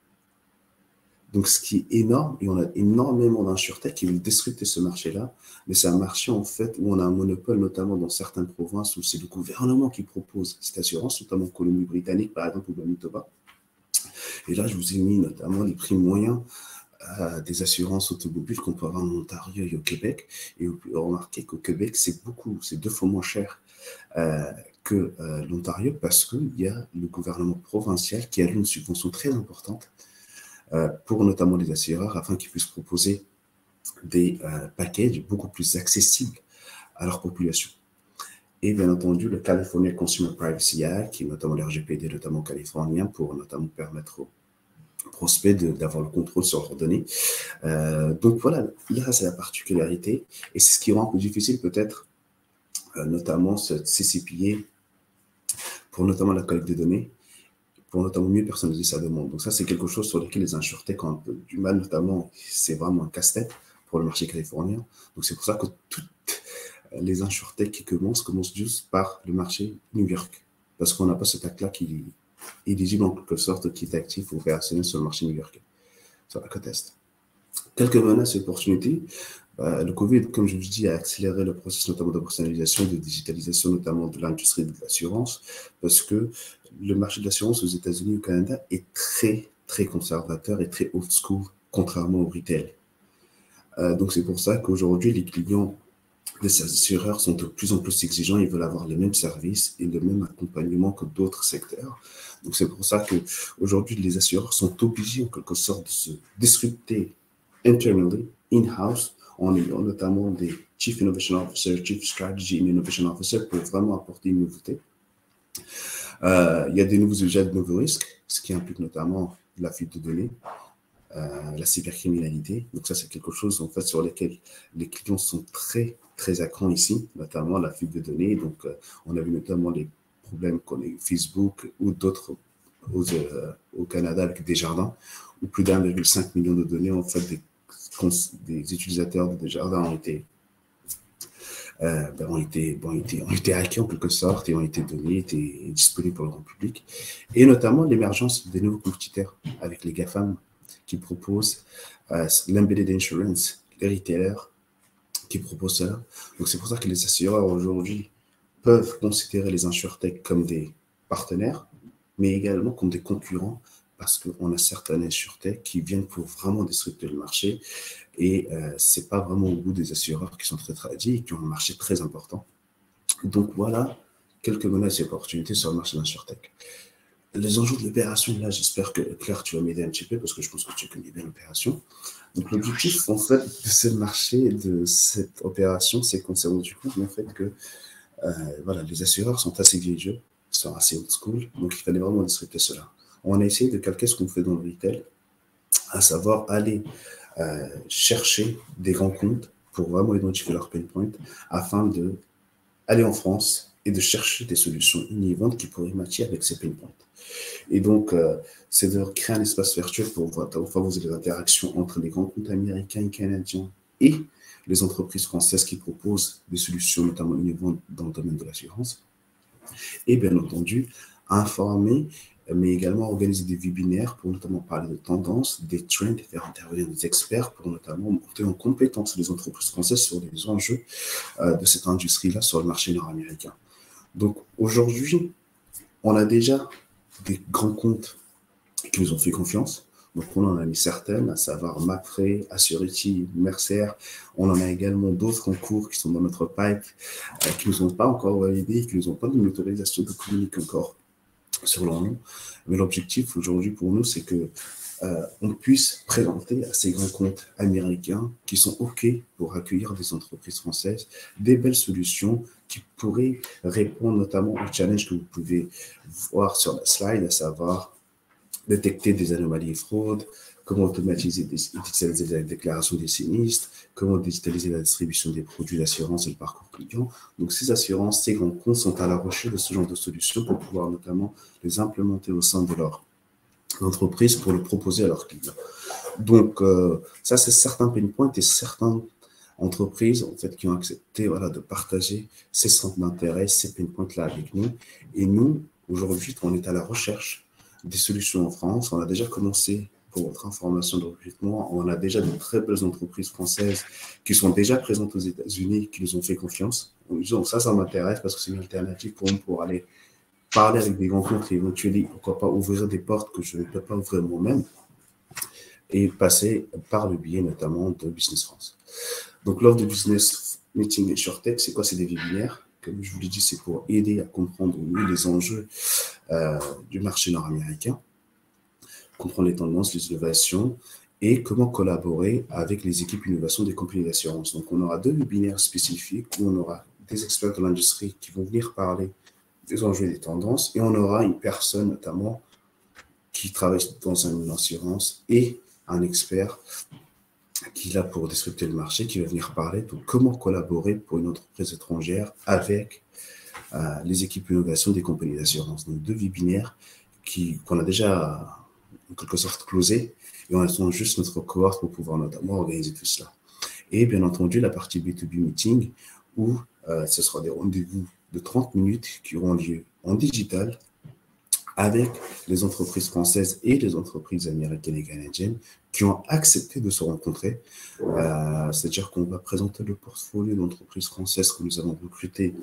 S6: Donc, ce qui est énorme, et on a énormément d'insurtech qui veulent disrupter ce marché-là, mais c'est un marché, en fait, où on a un monopole, notamment dans certaines provinces où c'est le gouvernement qui propose cette assurance, notamment en Colombie-Britannique, par exemple, ou Manitoba. Et là, je vous ai mis notamment les prix moyens des assurances automobiles qu'on peut avoir en Ontario et au Québec. Et vous pouvez remarquer qu'au Québec, c'est 2 fois moins cher que l'Ontario parce qu'il y a le gouvernement provincial qui a une subvention très importante pour notamment les assureurs afin qu'ils puissent proposer des packages beaucoup plus accessibles à leur population. Et bien entendu, le California Consumer Privacy Act, qui est notamment le RGPD, notamment californien, pour notamment permettre aux prospects d'avoir le contrôle sur leurs données. Donc voilà, là, c'est la particularité. Et c'est ce qui rend un peu difficile peut-être, notamment ce CCPA, pour notamment la collecte des données, pour notamment mieux personnaliser sa demande. Donc ça, c'est quelque chose sur lequel les insurtech ont un peu du mal, notamment, c'est vraiment un casse-tête pour le marché californien. Donc c'est pour ça que toutes les insurtech qui commencent juste par le marché New York, parce qu'on n'a pas ce tac-là qui est éligible en quelque sorte, qui est actif ou opérationnel sur le marché new-yorkais, sur la côte Est. Quelques menaces et opportunités. Le Covid, comme je vous dis, a accéléré le processus notamment de personnalisation, de digitalisation, notamment de l'industrie de l'assurance, parce que le marché de l'assurance aux États-Unis et au Canada est très, très conservateur et très old school, contrairement au retail. Donc c'est pour ça qu'aujourd'hui, les clients des assureurs sont de plus en plus exigeants, ils veulent avoir les mêmes services et le même accompagnement que d'autres secteurs. Donc c'est pour ça qu'aujourd'hui, les assureurs sont obligés en quelque sorte de se disrupter internally, in-house, en ayant notamment des Chief Innovation Officer, Chief Strategy and Innovation Officer pour vraiment apporter une nouveauté. Il y a des nouveaux sujets, de nouveaux risques, ce qui implique notamment la fuite de données, la cybercriminalité. Donc ça, c'est quelque chose en fait sur lequel les clients sont très, très à cran ici, notamment la fuite de données. Donc on a vu notamment les problèmes qu'on a eu Facebook ou d'autres au Canada avec Desjardins, où plus d'1,5 million de données en fait des utilisateurs de Desjardins ont été hackés en quelque sorte et ont été donnés, étaient disponibles pour le grand public. Et notamment l'émergence des nouveaux compétiteurs avec les GAFAM qui proposent l'embedded insurance, les retailers qui proposent cela. Donc c'est pour ça que les assureurs aujourd'hui peuvent considérer les insurtech comme des partenaires, mais également comme des concurrents, parce qu'on a certains insurtech qui viennent pour vraiment disrupter le marché et ce n'est pas vraiment au goût des assureurs qui sont très tradis et qui ont un marché très important. Donc voilà quelques menaces et opportunités sur le marché de l'insurtech. Les enjeux de l'opération, là, j'espère que Claire, tu vas m'aider un petit peu parce que je pense que tu connais bien l'opération. Donc l'objectif en fait de ce marché, de cette opération, c'est qu'on s'est rendu compte en fait que voilà, les assureurs sont assez vieux, sont assez old school, donc il fallait vraiment disrupter cela. On a essayé de calquer ce qu'on fait dans le retail, à savoir aller chercher des grands comptes pour vraiment identifier leurs pain points afin d'aller en France et de chercher des solutions innovantes qui pourraient matcher avec ces pain points. Et donc, c'est de créer un espace virtuel pour favoriser les interactions entre les grands comptes américains et canadiens et les entreprises françaises qui proposent des solutions notamment innovantes dans le domaine de l'assurance. Et bien entendu, informer, mais également organiser des webinaires pour notamment parler de tendances, des trends, et faire intervenir des experts pour notamment monter en compétence les entreprises françaises sur les enjeux de cette industrie-là sur le marché nord-américain. Donc aujourd'hui, on a déjà des grands comptes qui nous ont fait confiance. Donc on en a mis certaines, à savoir Mapfre, Assurity, Mercer. On en a également d'autres en cours qui sont dans notre pipe, qui ne nous ont pas encore validés, qui ne nous ont pas donné l'autorisation de communiquer encore sur leur nom. Mais l'objectif aujourd'hui pour nous, c'est que on puisse présenter à ces grands comptes américains qui sont OK pour accueillir des entreprises françaises, des belles solutions qui pourraient répondre notamment aux challenges que vous pouvez voir sur la slide, à savoir détecter des anomalies et fraudes, comment automatiser digitaliser la déclaration des sinistres, comment digitaliser la distribution des produits d'assurance et le parcours client. Donc ces assurances, ces grands comptes sont à la recherche de ce genre de solutions pour pouvoir notamment les implémenter au sein de leur entreprise pour le proposer à leurs clients. Donc ça, c'est certains pain points et certaines entreprises en fait, qui ont accepté voilà, de partager ces centres d'intérêt, ces pain points-là avec nous. Et nous, aujourd'hui, on est à la recherche des solutions en France. On a déjà commencé, pour votre information de recrutement, on a déjà de très belles entreprises françaises qui sont déjà présentes aux États-Unis, qui nous ont fait confiance. Donc ça m'intéresse parce que c'est une alternative pour nous pour aller parler avec des grands comptes et éventuellement, pourquoi pas, ouvrir des portes que je ne peux pas ouvrir moi-même et passer par le biais notamment de Business France. Donc l'offre de Business Meeting et SureTech, c'est quoi? C'est des webinaires. Comme je vous l'ai dit, c'est pour aider à comprendre mieux les enjeux du marché nord-américain, comprendre les tendances, les innovations et comment collaborer avec les équipes innovation des compagnies d'assurance. Donc, on aura 2 webinaires spécifiques où on aura des experts de l'industrie qui vont venir parler des enjeux et des tendances et on aura une personne notamment qui travaille dans une assurance, et un expert qui est là pour disrupter le marché, qui va venir parler de comment collaborer pour une entreprise étrangère avec les équipes innovation des compagnies d'assurance. Donc, 2 webinaires qu'on a déjà en quelque sorte closés, et on attend juste notre cohorte pour pouvoir notamment organiser tout cela. Et bien entendu, la partie B2B meeting, où ce sera des rendez-vous de 30 minutes qui auront lieu en digital avec les entreprises françaises et les entreprises américaines et canadiennes qui ont accepté de se rencontrer. C'est-à-dire qu'on va présenter le portfolio d'entreprises françaises que nous avons recrutées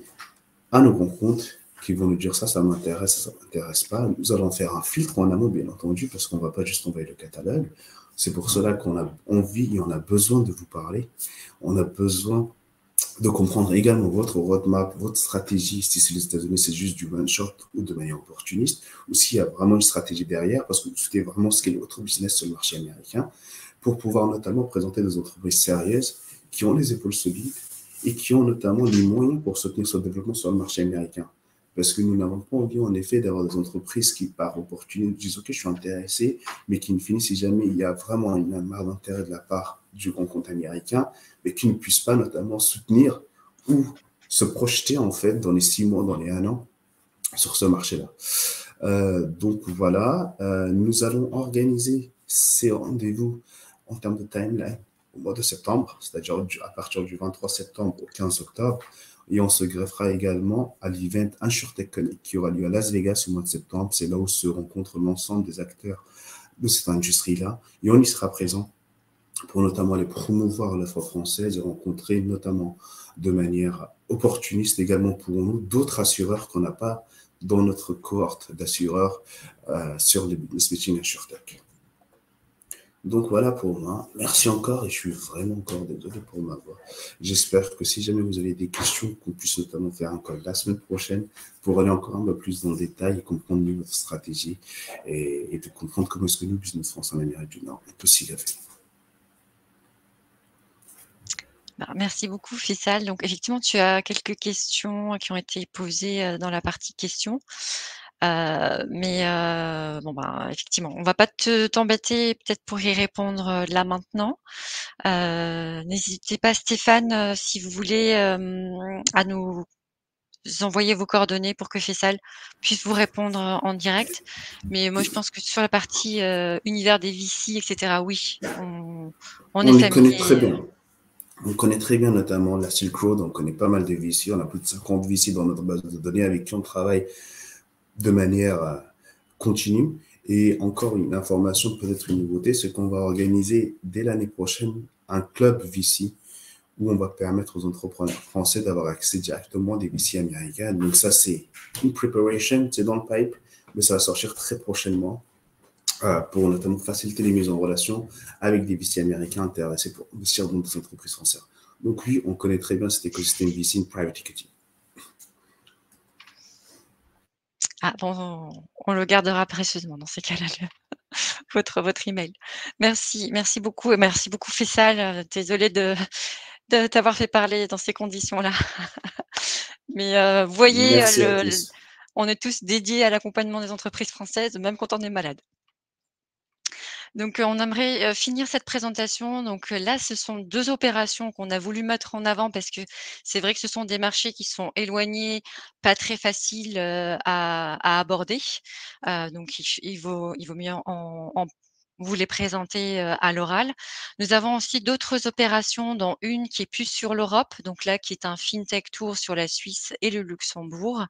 S6: à nos rencontres, qui vont nous dire ça m'intéresse, ça m'intéresse pas. Nous allons faire un filtre en amont, bien entendu, parce qu'on ne va pas juste envoyer le catalogue. C'est pour cela qu'on a envie et on a besoin de vous parler. On a besoin de comprendre également votre roadmap, votre stratégie, si c'est les États-Unis, c'est juste du one-shot ou de manière opportuniste, ou s'il y a vraiment une stratégie derrière, parce que vous souhaitez vraiment scaler votre business sur le marché américain, pour pouvoir notamment présenter des entreprises sérieuses qui ont les épaules solides et qui ont notamment les moyens pour soutenir ce développement sur le marché américain. Parce que nous n'avons pas envie, en effet, d'avoir des entreprises qui, par opportunité, disent « Ok, je suis intéressé », mais qui ne finissent, si jamais il y a vraiment une marge d'intérêt de la part du grand compte américain, mais qui ne puissent pas notamment soutenir ou se projeter, en fait, dans les 6 mois, dans les 1 an, sur ce marché-là. Donc, voilà, nous allons organiser ces rendez-vous en termes de timeline au mois de septembre, c'est-à-dire à partir du 23 septembre au 15 octobre. Et on se greffera également à l'event InsurTech Connect qui aura lieu à Las Vegas au mois de septembre. C'est là où se rencontrent l'ensemble des acteurs de cette industrie-là. Et on y sera présent pour notamment aller promouvoir l'offre française et rencontrer notamment de manière opportuniste également pour nous d'autres assureurs qu'on n'a pas dans notre cohorte d'assureurs sur le business meeting InsurTech. Donc voilà pour moi. Merci encore et je suis vraiment encore désolé pour ma voix. J'espère que si jamais vous avez des questions, qu'on puisse notamment faire un call la semaine prochaine pour aller encore un peu plus dans le détail et comprendre mieux votre stratégie et de comprendre comment est-ce que nous, Business France en Amérique du Nord, on peut s'y lever.
S2: Merci beaucoup, Faisal. Donc, effectivement, tu as quelques questions qui ont été posées dans la partie questions. Effectivement, on ne va pas t'embêter peut-être pour y répondre là maintenant. N'hésitez pas, Stéphane, si vous voulez, à nous envoyer vos coordonnées pour que Faisal puisse vous répondre en direct. Mais moi, je pense que sur la partie univers des VC, etc., oui, on est
S6: les connaît
S2: familier.
S6: très bien. On connaît très bien notamment la Silk Road, on connaît pas mal de VC, on a plus de 50 VC dans notre base de données avec qui on travaille de manière continue. Et encore une information, peut-être une nouveauté, c'est qu'on va organiser dès l'année prochaine un club VC où on va permettre aux entrepreneurs français d'avoir accès directement des VC américains. Donc ça, c'est une preparation, c'est dans le pipe, mais ça va sortir très prochainement pour notamment faciliter les mises en relation avec des VC américains intéressés pour investir dans des entreprises françaises. Donc oui, on connaît très bien cet écosystème VC in private equity.
S2: Ah bon, on le gardera précieusement dans ces cas-là, votre email. Merci beaucoup et merci beaucoup Faisal. Désolée de t'avoir fait parler dans ces conditions-là. Mais vous voyez, on est tous dédiés à l'accompagnement des entreprises françaises, même quand on est malade. Donc, on aimerait finir cette présentation. Donc là, ce sont 2 opérations qu'on a voulu mettre en avant parce que c'est vrai que ce sont des marchés qui sont éloignés, pas très faciles à aborder. Donc il vaut mieux vous les présenter à l'oral. Nous avons aussi d'autres opérations, dont une qui est plus sur l'Europe, donc là qui est un FinTech Tour sur la Suisse et le Luxembourg.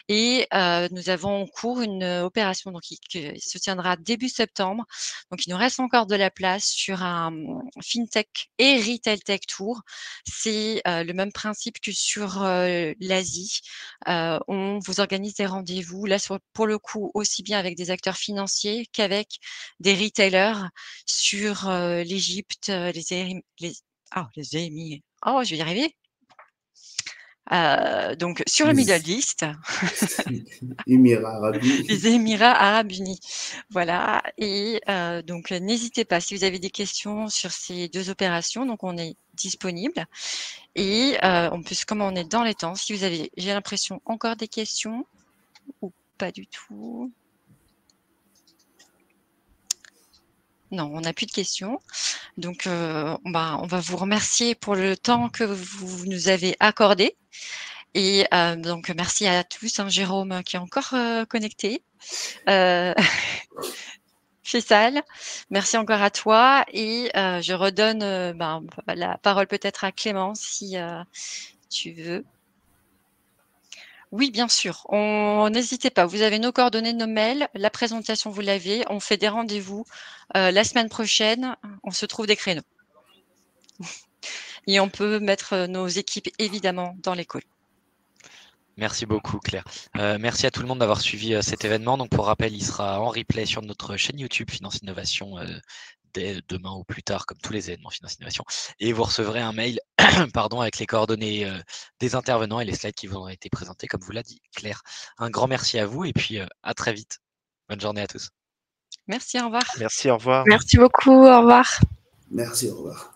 S2: Et nous avons en cours une opération donc qui se tiendra début septembre. Donc il nous reste encore de la place sur un FinTech et Retail Tech Tour. C'est le même principe que sur l'Asie. On vous organise des rendez-vous, là pour le coup aussi bien avec des acteurs financiers qu'avec des retailers sur l'Égypte, les Émirats. Oh, je vais y arriver. Donc sur le Middle East,
S6: Émirats Arabes Unis.
S2: les Émirats Arabes Unis. Voilà. Et donc n'hésitez pas si vous avez des questions sur ces 2 opérations. Donc on est disponible. Et en plus, comme on est dans les temps, si vous avez, j'ai l'impression, encore des questions ou pas du tout. Non, on n'a plus de questions. Donc, on va vous remercier pour le temps que vous nous avez accordé. Et donc, merci à tous. Jérôme qui est encore connecté. Faisal, merci encore à toi. Et je redonne la parole peut-être à Clément si tu veux. Oui, bien sûr. N'hésitez pas. Vous avez nos coordonnées, nos mails. La présentation, vous l'avez. On fait des rendez-vous la semaine prochaine. On se trouve des créneaux. Et on peut mettre nos équipes, évidemment, dans les calls.
S1: Merci beaucoup, Claire. Merci à tout le monde d'avoir suivi cet événement. Donc, pour rappel, il sera en replay sur notre chaîne YouTube Finance Innovation dès demain ou plus tard, comme tous les événements Finance Innovation. Et vous recevrez un mail avec les coordonnées des intervenants et les slides qui vous ont été présentés, comme vous l'a dit Claire. Un grand merci à vous et puis à très vite. Bonne journée à tous.
S2: Merci, au revoir.
S4: Merci, au revoir.
S3: Merci beaucoup, au revoir.
S6: Merci, au revoir.